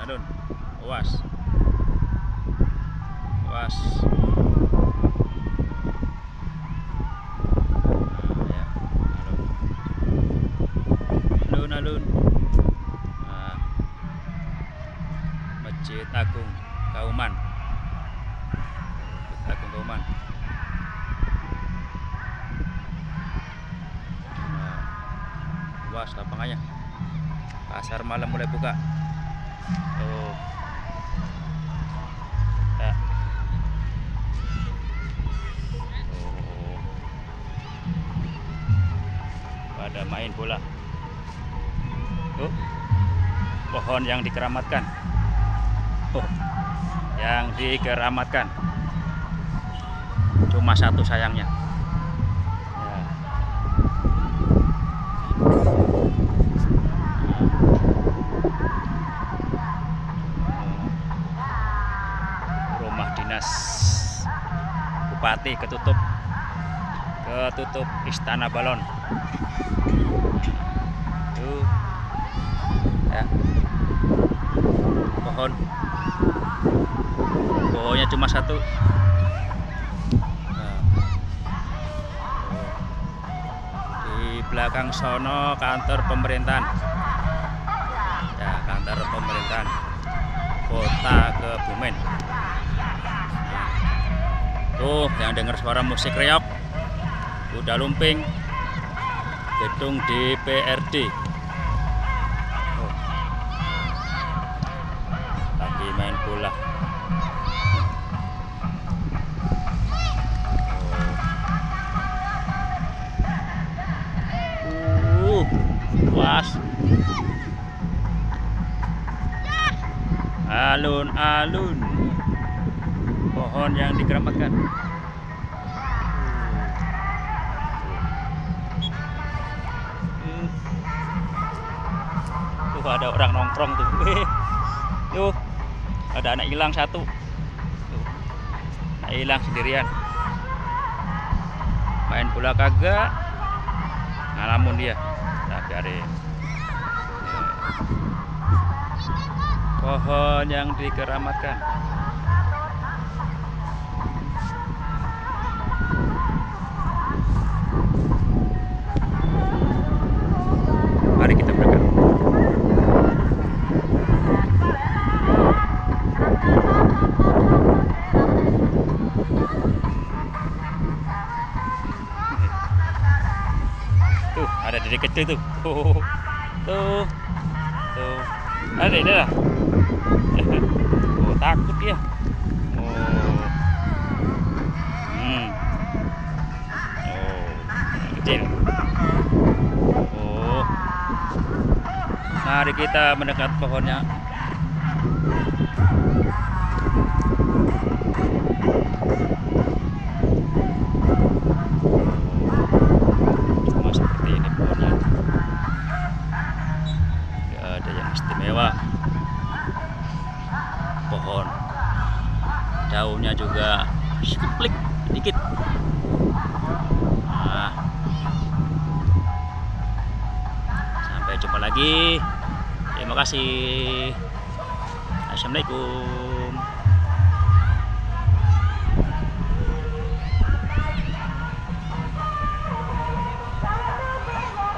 alun, awas, awas. Nah, ya, alun, nah, Masjid Agung Kauman, Masjid Agung Kauman. Nah, luas lapangannya. Pasar malam mulai buka. Oh, ya. Oh, pada main bola. Tuh, pohon yang dikeramatkan. Oh, yang dikeramatkan. Cuma satu sayangnya. Ya. Rumah dinas Bupati ketutup Istana Balon. Tuh, ya. Pohonnya cuma satu. Nah, di belakang sono kantor pemerintahan, ya, kantor pemerintahan Kota Kebumen. Nah, tuh yang dengar suara musik reok udah lumping gedung DPRD. Oh, lagi main bola. Luas. Alun-alun, pohon yang dikeramatkan. Tuh ada orang nongkrong tuh. Tuh ada anak hilang satu. Tuh, anak hilang sendirian. Main bola kagak, ngalamun dia. Nah, biarin. Pohon yang dikeramatkan. Mari kita berangkat. Tuh ada dari kecil tuh. Tuh, ada dia lah. Oh, takut dia. Oh, oh, kecil. Oh, mari kita mendekat pohonnya. Cuma seperti ini pohonnya. Gak ada yang istimewa. Pohon daunnya juga sedikit dikit. Nah, sampai jumpa lagi. Terima kasih. Assalamualaikum.